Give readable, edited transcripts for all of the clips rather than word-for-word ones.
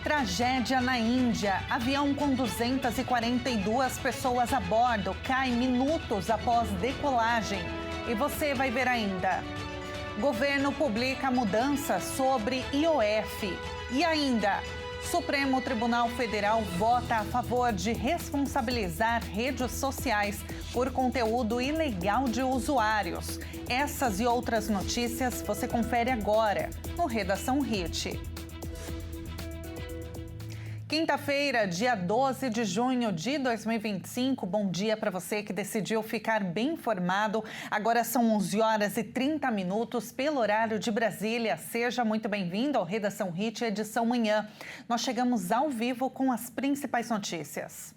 Tragédia na Índia. Avião com 242 pessoas a bordo cai minutos após decolagem. E você vai ver ainda. Governo publica mudanças sobre IOF. E ainda, Supremo Tribunal Federal vota a favor de responsabilizar redes sociais por conteúdo ilegal de usuários. Essas e outras notícias você confere agora no Redação Hit. Quinta-feira, dia 12 de junho de 2025. Bom dia para você que decidiu ficar bem informado. Agora são 11 horas e 30 minutos pelo horário de Brasília. Seja muito bem-vindo ao Redação Hit, edição manhã. Nós chegamos ao vivo com as principais notícias.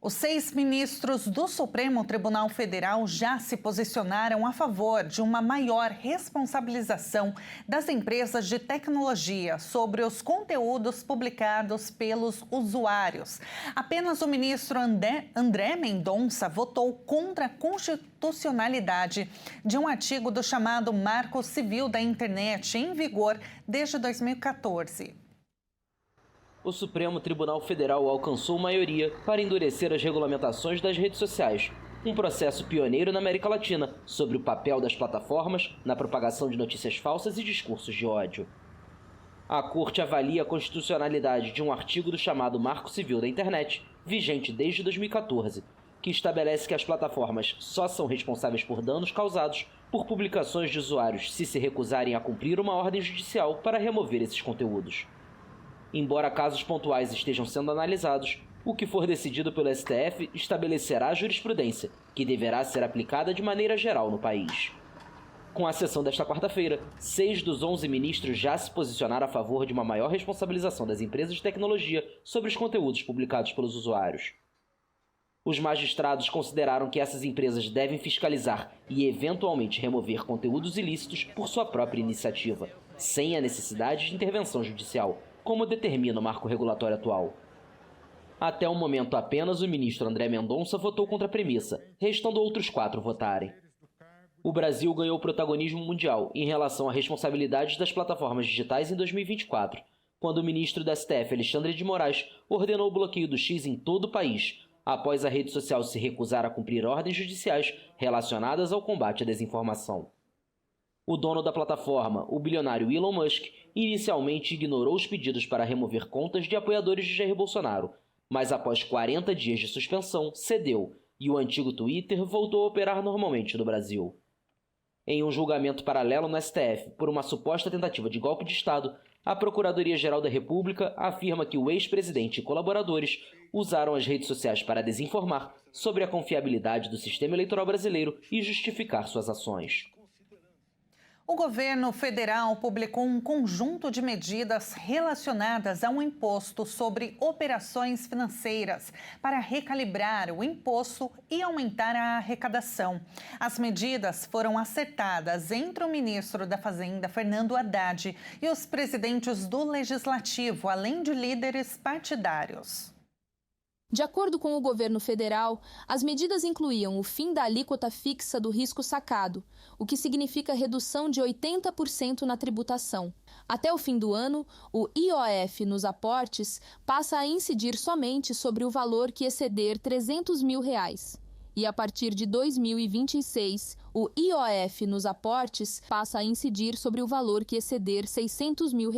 Os 6 ministros do Supremo Tribunal Federal já se posicionaram a favor de uma maior responsabilização das empresas de tecnologia sobre os conteúdos publicados pelos usuários. Apenas o ministro André Mendonça votou contra a constitucionalidade de um artigo do chamado Marco Civil da Internet, em vigor desde 2014. O Supremo Tribunal Federal alcançou maioria para endurecer as regulamentações das redes sociais, um processo pioneiro na América Latina sobre o papel das plataformas na propagação de notícias falsas e discursos de ódio. A Corte avalia a constitucionalidade de um artigo do chamado Marco Civil da Internet, vigente desde 2014, que estabelece que as plataformas só são responsáveis por danos causados por publicações de usuários se recusarem a cumprir uma ordem judicial para remover esses conteúdos. Embora casos pontuais estejam sendo analisados, o que for decidido pelo STF estabelecerá a jurisprudência, que deverá ser aplicada de maneira geral no país. Com a sessão desta quarta-feira, 6 dos 11 ministros já se posicionaram a favor de uma maior responsabilização das empresas de tecnologia sobre os conteúdos publicados pelos usuários. Os magistrados consideraram que essas empresas devem fiscalizar e, eventualmente, remover conteúdos ilícitos por sua própria iniciativa, sem a necessidade de intervenção judicial, como determina o marco regulatório atual. Até o momento, apenas o ministro André Mendonça votou contra a premissa, restando outros 4 votarem. O Brasil ganhou protagonismo mundial em relação à responsabilidade das plataformas digitais em 2024, quando o ministro da STF, Alexandre de Moraes, ordenou o bloqueio do X em todo o país, após a rede social se recusar a cumprir ordens judiciais relacionadas ao combate à desinformação. O dono da plataforma, o bilionário Elon Musk, inicialmente ignorou os pedidos para remover contas de apoiadores de Jair Bolsonaro, mas após 40 dias de suspensão, cedeu e o antigo Twitter voltou a operar normalmente no Brasil. Em um julgamento paralelo no STF por uma suposta tentativa de golpe de Estado, a Procuradoria-Geral da República afirma que o ex-presidente e colaboradores usaram as redes sociais para desinformar sobre a confiabilidade do sistema eleitoral brasileiro e justificar suas ações. O governo federal publicou um conjunto de medidas relacionadas a um imposto sobre operações financeiras para recalibrar o imposto e aumentar a arrecadação. As medidas foram acertadas entre o ministro da Fazenda, Fernando Haddad, e os presidentes do Legislativo, além de líderes partidários. De acordo com o governo federal, as medidas incluíam o fim da alíquota fixa do risco sacado, o que significa redução de 80% na tributação. Até o fim do ano, o IOF nos aportes passa a incidir somente sobre o valor que exceder R$ 300 mil. E a partir de 2026, o IOF nos aportes passa a incidir sobre o valor que exceder R$ 600 mil.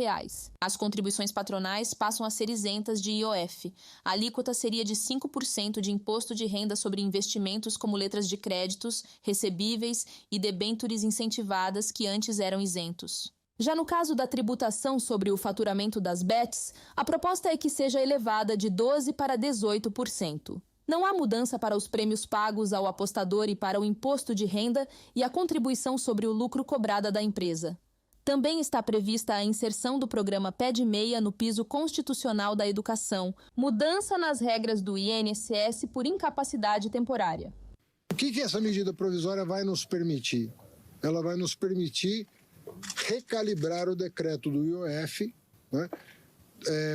As contribuições patronais passam a ser isentas de IOF. A alíquota seria de 5% de imposto de renda sobre investimentos como letras de créditos, recebíveis e debêntures incentivadas que antes eram isentos. Já no caso da tributação sobre o faturamento das bets, a proposta é que seja elevada de 12% para 18%. Não há mudança para os prêmios pagos ao apostador e para o imposto de renda e a contribuição sobre o lucro cobrada da empresa. Também está prevista a inserção do programa Pé de Meia no piso constitucional da educação, mudança nas regras do INSS por incapacidade temporária. O que essa medida provisória vai nos permitir? Ela vai nos permitir recalibrar o decreto do IOF, né,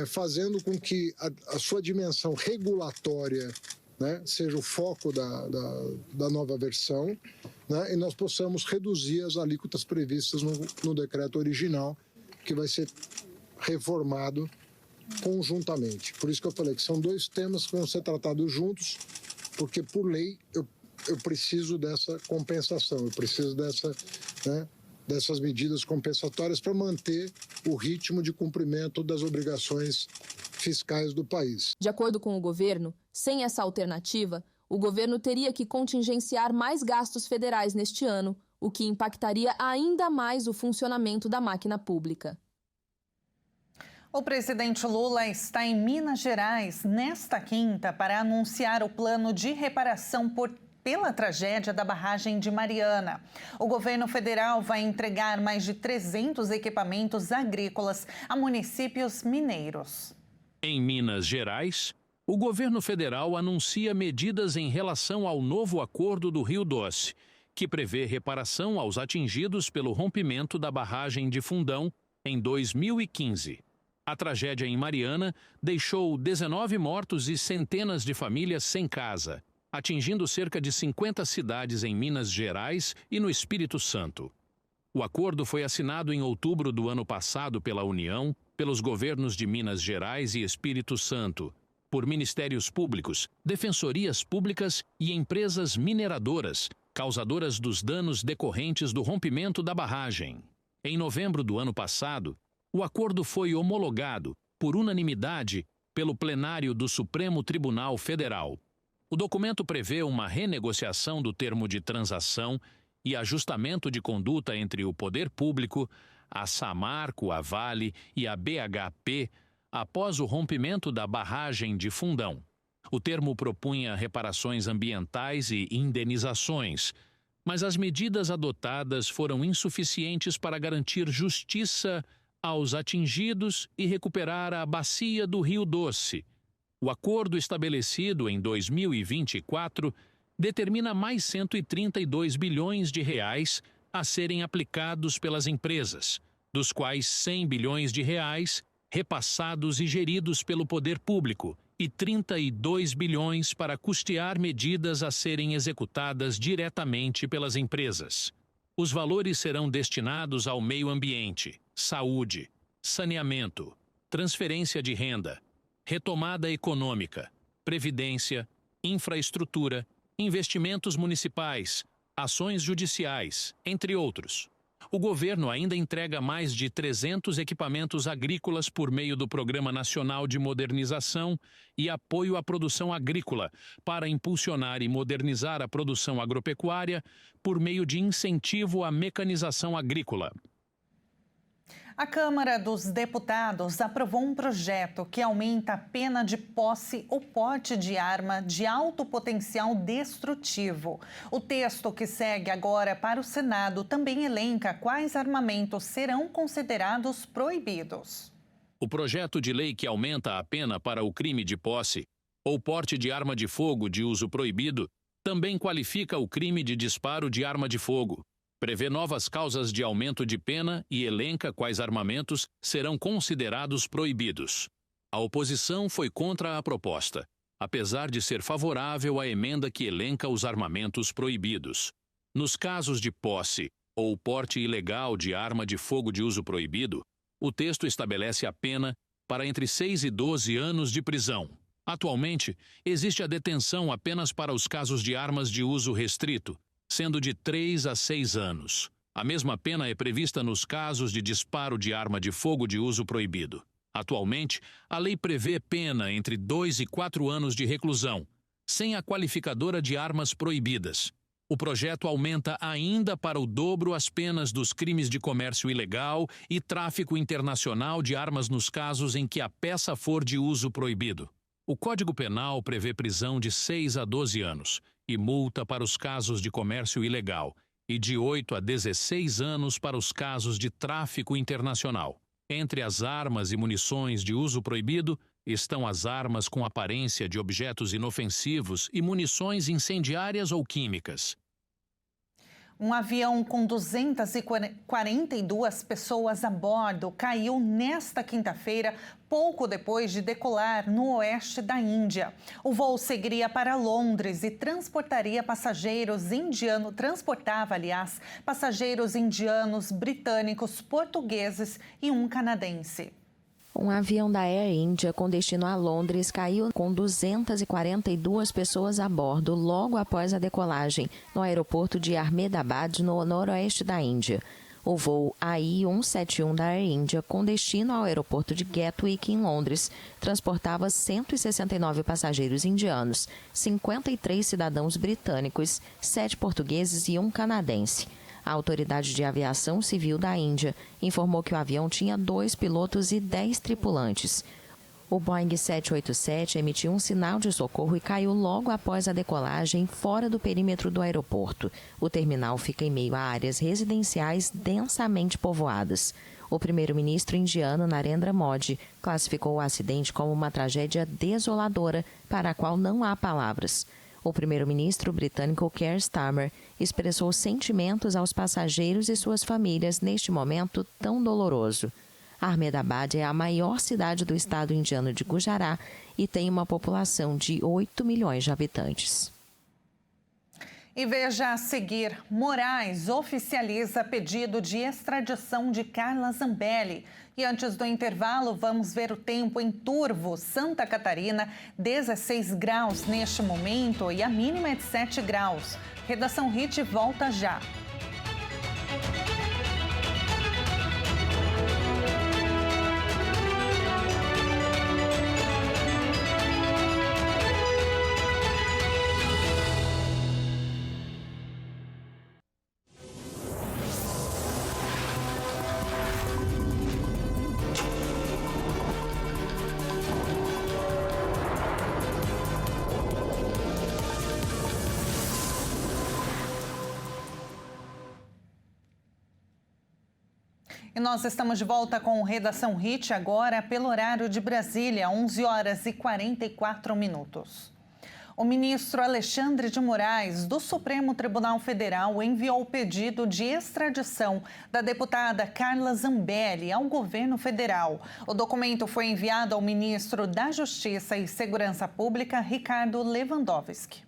fazendo com que a sua dimensão regulatória, né, seja o foco da nova versão, né, e nós possamos reduzir as alíquotas previstas no decreto original, que vai ser reformado conjuntamente. Por isso que eu falei que são dois temas que vão ser tratados juntos, porque, por lei, eu preciso dessa compensação, eu preciso dessas medidas compensatórias para manter o ritmo de cumprimento das obrigações fiscais do país. De acordo com o governo, sem essa alternativa, o governo teria que contingenciar mais gastos federais neste ano, o que impactaria ainda mais o funcionamento da máquina pública. O presidente Lula está em Minas Gerais nesta quinta para anunciar o plano de reparação pela tragédia da barragem de Mariana. O governo federal vai entregar mais de 300 equipamentos agrícolas a municípios mineiros. Em Minas Gerais, o governo federal anuncia medidas em relação ao novo acordo do Rio Doce, que prevê reparação aos atingidos pelo rompimento da barragem de Fundão em 2015. A tragédia em Mariana deixou 19 mortos e centenas de famílias sem casa, atingindo cerca de 50 cidades em Minas Gerais e no Espírito Santo. O acordo foi assinado em outubro do ano passado pela União, pelos governos de Minas Gerais e Espírito Santo, por ministérios públicos, defensorias públicas e empresas mineradoras, causadoras dos danos decorrentes do rompimento da barragem. Em novembro do ano passado, o acordo foi homologado, por unanimidade, pelo plenário do Supremo Tribunal Federal. O documento prevê uma renegociação do termo de transação e ajustamento de conduta entre o poder público, a Samarco, a Vale e a BHP após o rompimento da barragem de Fundão. O termo propunha reparações ambientais e indenizações, mas as medidas adotadas foram insuficientes para garantir justiça aos atingidos e recuperar a bacia do Rio Doce. O acordo estabelecido em 2024 determina mais 132 bilhões de reais a serem aplicados pelas empresas, dos quais 100 bilhões de reais repassados e geridos pelo poder público e 32 bilhões para custear medidas a serem executadas diretamente pelas empresas. Os valores serão destinados ao meio ambiente, saúde, saneamento, transferência de renda, retomada econômica, previdência, infraestrutura, investimentos municipais, ações judiciais, entre outros. O governo ainda entrega mais de 300 equipamentos agrícolas por meio do Programa Nacional de Modernização e Apoio à Produção Agrícola, para impulsionar e modernizar a produção agropecuária por meio de incentivo à mecanização agrícola. A Câmara dos Deputados aprovou um projeto que aumenta a pena de posse ou porte de arma de alto potencial destrutivo. O texto que segue agora para o Senado também elenca quais armamentos serão considerados proibidos. O projeto de lei que aumenta a pena para o crime de posse ou porte de arma de fogo de uso proibido também qualifica o crime de disparo de arma de fogo. Prevê novas causas de aumento de pena e elenca quais armamentos serão considerados proibidos. A oposição foi contra a proposta, apesar de ser favorável à emenda que elenca os armamentos proibidos. Nos casos de posse ou porte ilegal de arma de fogo de uso proibido, o texto estabelece a pena para entre 6 e 12 anos de prisão. Atualmente, existe a detenção apenas para os casos de armas de uso restrito, sendo de 3 a 6 anos. A mesma pena é prevista nos casos de disparo de arma de fogo de uso proibido. Atualmente, a lei prevê pena entre 2 e 4 anos de reclusão, sem a qualificadora de armas proibidas. O projeto aumenta ainda para o dobro as penas dos crimes de comércio ilegal e tráfico internacional de armas nos casos em que a peça for de uso proibido. O Código Penal prevê prisão de 6 a 12 anos e multa para os casos de comércio ilegal e de 8 a 16 anos para os casos de tráfico internacional. Entre as armas e munições de uso proibido estão as armas com aparência de objetos inofensivos e munições incendiárias ou químicas. Um avião com 242 pessoas a bordo caiu nesta quinta-feira, pouco depois de decolar no oeste da Índia. O voo seguiria para Londres e transportava, passageiros indianos, britânicos, portugueses e um canadense. Um avião da Air India com destino a Londres caiu com 242 pessoas a bordo logo após a decolagem no aeroporto de Ahmedabad, no noroeste da Índia. O voo AI-171 da Air India, com destino ao aeroporto de Gatwick, em Londres, transportava 169 passageiros indianos, 53 cidadãos britânicos, 7 portugueses e um canadense. A Autoridade de Aviação Civil da Índia informou que o avião tinha 2 pilotos e 10 tripulantes. O Boeing 787 emitiu um sinal de socorro e caiu logo após a decolagem fora do perímetro do aeroporto. O terminal fica em meio a áreas residenciais densamente povoadas. O primeiro-ministro indiano Narendra Modi classificou o acidente como uma tragédia desoladora para a qual não há palavras. O primeiro-ministro britânico Keir Starmer expressou sentimentos aos passageiros e suas famílias neste momento tão doloroso. Ahmedabad é a maior cidade do estado indiano de Gujarat e tem uma população de 8 milhões de habitantes. E veja a seguir, Moraes oficializa pedido de extradição de Carla Zambelli. E antes do intervalo, vamos ver o tempo em Turvo, Santa Catarina, 16 graus neste momento e a mínima é de 7 graus. Redação HIT volta já. E nós estamos de volta com o Redação HIT agora pelo horário de Brasília, 11 horas e 44 minutos. O ministro Alexandre de Moraes, do Supremo Tribunal Federal, enviou o pedido de extradição da deputada Carla Zambelli ao governo federal. O documento foi enviado ao ministro da Justiça e Segurança Pública, Ricardo Lewandowski.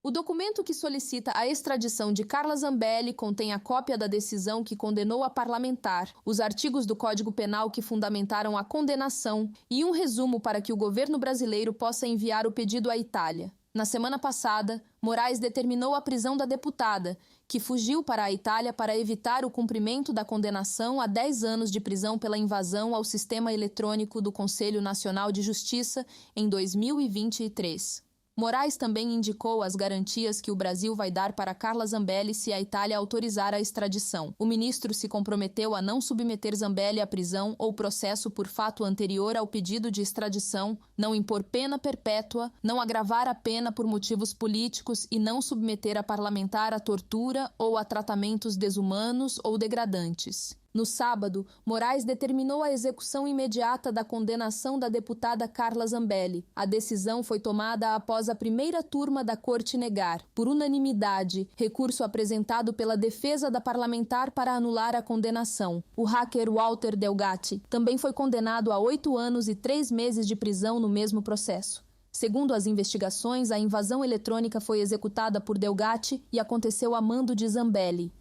O documento que solicita a extradição de Carla Zambelli contém a cópia da decisão que condenou a parlamentar, os artigos do Código Penal que fundamentaram a condenação e um resumo para que o governo brasileiro possa enviar o pedido à Itália. Na semana passada, Moraes determinou a prisão da deputada, que fugiu para a Itália para evitar o cumprimento da condenação a 10 anos de prisão pela invasão ao sistema eletrônico do Conselho Nacional de Justiça em 2023. Moraes também indicou as garantias que o Brasil vai dar para Carla Zambelli se a Itália autorizar a extradição. O ministro se comprometeu a não submeter Zambelli à prisão ou processo por fato anterior ao pedido de extradição, não impor pena perpétua, não agravar a pena por motivos políticos e não submeter a parlamentar à tortura ou a tratamentos desumanos ou degradantes. No sábado, Moraes determinou a execução imediata da condenação da deputada Carla Zambelli. A decisão foi tomada após a primeira turma da Corte negar, por unanimidade, recurso apresentado pela defesa da parlamentar para anular a condenação. O hacker Walter Delgatti também foi condenado a 8 anos e 3 meses de prisão no mesmo processo. Segundo as investigações, a invasão eletrônica foi executada por Delgatti e aconteceu a mando de Zambelli.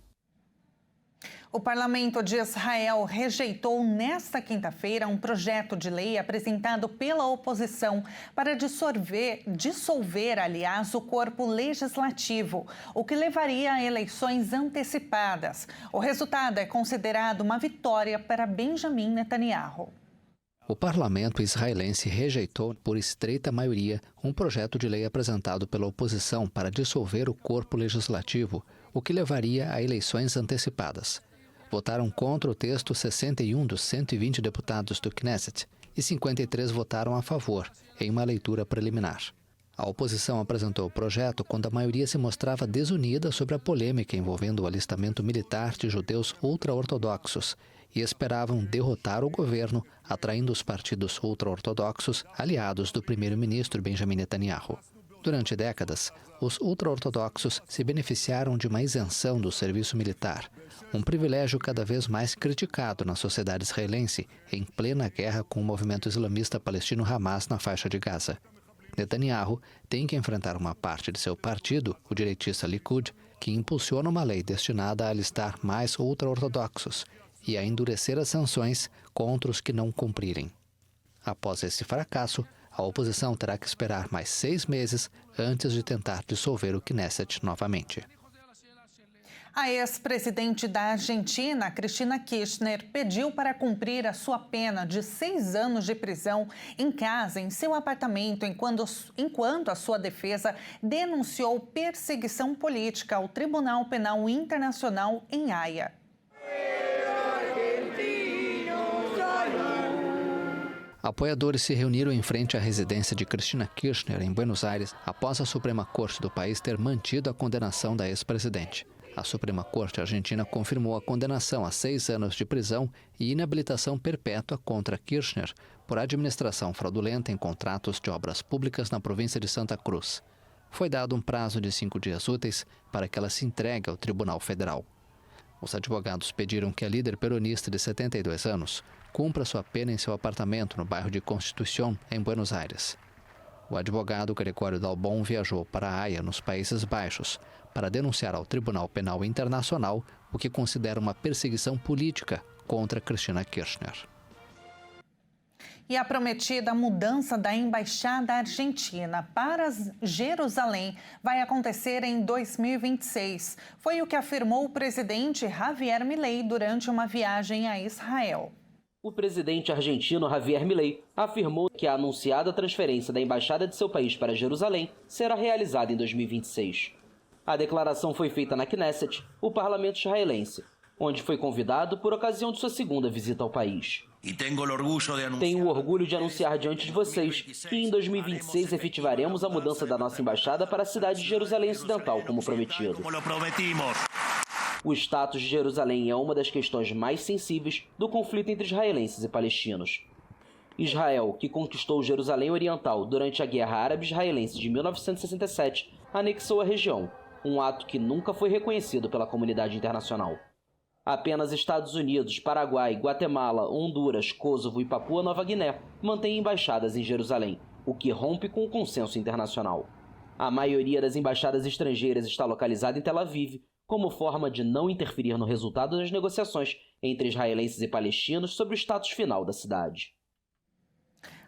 O parlamento de Israel rejeitou nesta quinta-feira um projeto de lei apresentado pela oposição para dissolver, o corpo legislativo, o que levaria a eleições antecipadas. O resultado é considerado uma vitória para Benjamin Netanyahu. O parlamento israelense rejeitou, por estreita maioria, um projeto de lei apresentado pela oposição para dissolver o corpo legislativo, o que levaria a eleições antecipadas. Votaram contra o texto 61 dos 120 deputados do Knesset e 53 votaram a favor, em uma leitura preliminar. A oposição apresentou o projeto quando a maioria se mostrava desunida sobre a polêmica envolvendo o alistamento militar de judeus ultra-ortodoxos e esperavam derrotar o governo, atraindo os partidos ultra-ortodoxos aliados do primeiro-ministro Benjamin Netanyahu. Durante décadas, os ultra-ortodoxos se beneficiaram de uma isenção do serviço militar, um privilégio cada vez mais criticado na sociedade israelense, em plena guerra com o movimento islamista palestino Hamas na faixa de Gaza. Netanyahu tem que enfrentar uma parte de seu partido, o direitista Likud, que impulsiona uma lei destinada a alistar mais ultra-ortodoxos e a endurecer as sanções contra os que não cumprirem. Após esse fracasso, a oposição terá que esperar mais 6 meses antes de tentar dissolver o Knesset novamente. A ex-presidente da Argentina, Cristina Kirchner, pediu para cumprir a sua pena de 6 anos de prisão em casa, em seu apartamento, enquanto a sua defesa denunciou perseguição política ao Tribunal Penal Internacional em Haia. Apoiadores se reuniram em frente à residência de Cristina Kirchner, em Buenos Aires, após a Suprema Corte do país ter mantido a condenação da ex-presidente. A Suprema Corte Argentina confirmou a condenação a 6 anos de prisão e inabilitação perpétua contra Kirchner por administração fraudulenta em contratos de obras públicas na província de Santa Cruz. Foi dado um prazo de 5 dias úteis para que ela se entregue ao Tribunal Federal. Os advogados pediram que a líder peronista de 72 anos cumpra sua pena em seu apartamento no bairro de Constitución, em Buenos Aires. O advogado Gregório Dalbon viajou para a Haia, nos Países Baixos, para denunciar ao Tribunal Penal Internacional o que considera uma perseguição política contra Cristina Kirchner. E a prometida mudança da Embaixada Argentina para Jerusalém vai acontecer em 2026. Foi o que afirmou o presidente Javier Milei durante uma viagem a Israel. O presidente argentino Javier Milei afirmou que a anunciada transferência da embaixada de seu país para Jerusalém será realizada em 2026. A declaração foi feita na Knesset, o parlamento israelense, onde foi convidado por ocasião de sua segunda visita ao país. Tenho o orgulho de anunciar diante de vocês que em 2026 efetivaremos a mudança da nossa embaixada para a cidade de Jerusalém Ocidental, como prometido. O status de Jerusalém é uma das questões mais sensíveis do conflito entre israelenses e palestinos. Israel, que conquistou Jerusalém Oriental durante a Guerra Árabe-Israelense de 1967, anexou a região, um ato que nunca foi reconhecido pela comunidade internacional. Apenas Estados Unidos, Paraguai, Guatemala, Honduras, Kosovo e Papua Nova Guiné mantêm embaixadas em Jerusalém, o que rompe com o consenso internacional. A maioria das embaixadas estrangeiras está localizada em Tel Aviv, como forma de não interferir no resultado das negociações entre israelenses e palestinos sobre o status final da cidade.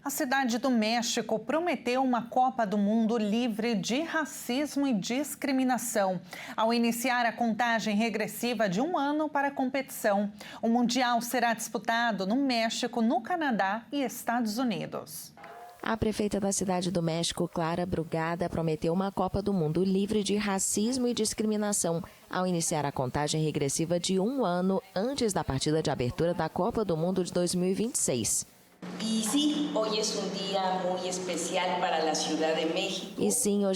A cidade do México prometeu uma Copa do Mundo livre de racismo e discriminação, ao iniciar a contagem regressiva de 1 ano para a competição. O Mundial será disputado no México, no Canadá e Estados Unidos. A prefeita da cidade do México, Clara Brugada, prometeu uma Copa do Mundo livre de racismo e discriminação ao iniciar a contagem regressiva de 1 ano antes da partida de abertura da Copa do Mundo de 2026. E sim, hoje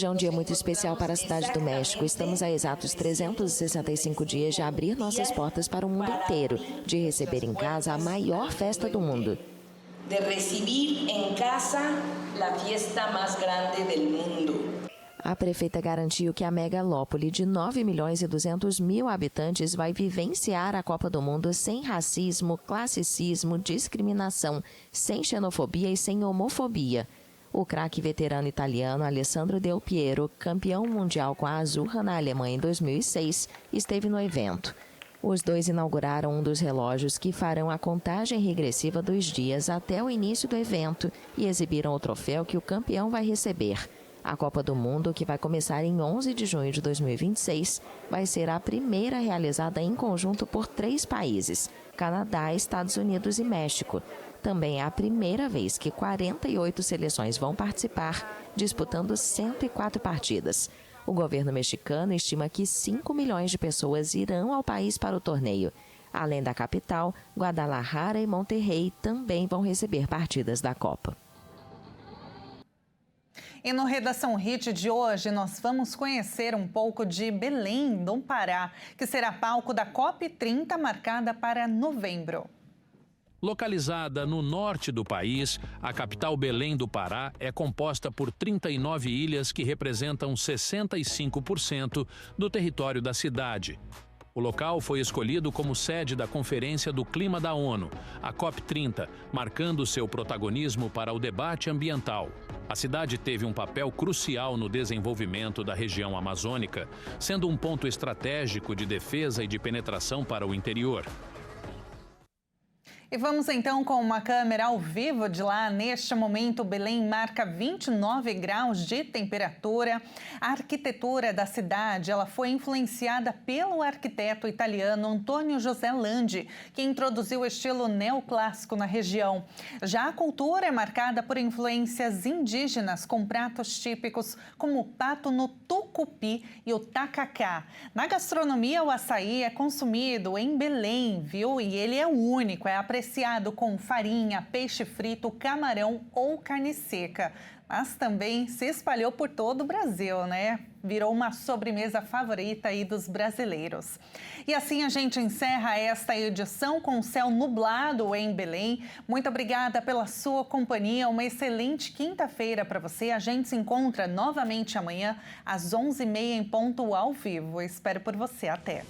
é um dia muito especial para a cidade do México. Estamos a exatos 365 dias de abrir nossas portas para o mundo inteiro, de receber em casa a maior festa do mundo. De receber em casa a festa mais grande do mundo. A prefeita garantiu que a megalópole de 9.200.000 habitantes vai vivenciar a Copa do Mundo sem racismo, classicismo, discriminação, sem xenofobia e sem homofobia. O craque veterano italiano Alessandro Del Piero, campeão mundial com a Azzurra na Alemanha em 2006, esteve no evento. Os dois inauguraram um dos relógios que farão a contagem regressiva dos dias até o início do evento e exibiram o troféu que o campeão vai receber. A Copa do Mundo, que vai começar em 11 de junho de 2026, vai ser a primeira realizada em conjunto por 3 países, Canadá, Estados Unidos e México. Também é a primeira vez que 48 seleções vão participar, disputando 104 partidas. O governo mexicano estima que 5 milhões de pessoas irão ao país para o torneio. Além da capital, Guadalajara e Monterrey também vão receber partidas da Copa. E no Redação Hit de hoje, nós vamos conhecer um pouco de Belém, do Pará, que será palco da COP30, marcada para novembro. Localizada no norte do país, a capital Belém do Pará é composta por 39 ilhas que representam 65% do território da cidade. O local foi escolhido como sede da Conferência do Clima da ONU, a COP30, marcando seu protagonismo para o debate ambiental. A cidade teve um papel crucial no desenvolvimento da região amazônica, sendo um ponto estratégico de defesa e de penetração para o interior. E vamos então com uma câmera ao vivo de lá. Neste momento, Belém marca 29 graus de temperatura. A arquitetura da cidade ela foi influenciada pelo arquiteto italiano Antônio José Landi, que introduziu o estilo neoclássico na região. Já a cultura é marcada por influências indígenas, com pratos típicos como o pato no tucupi e o tacacá. Na gastronomia, o açaí é consumido em Belém, viu? E ele é único, é apreciado com farinha, peixe frito, camarão ou carne seca. Mas também se espalhou por todo o Brasil, né? Virou uma sobremesa favorita aí dos brasileiros. E assim a gente encerra esta edição com o céu nublado em Belém. Muito obrigada pela sua companhia. Uma excelente quinta-feira para você. A gente se encontra novamente amanhã às 11h30 em ponto ao vivo. Espero por você. Até!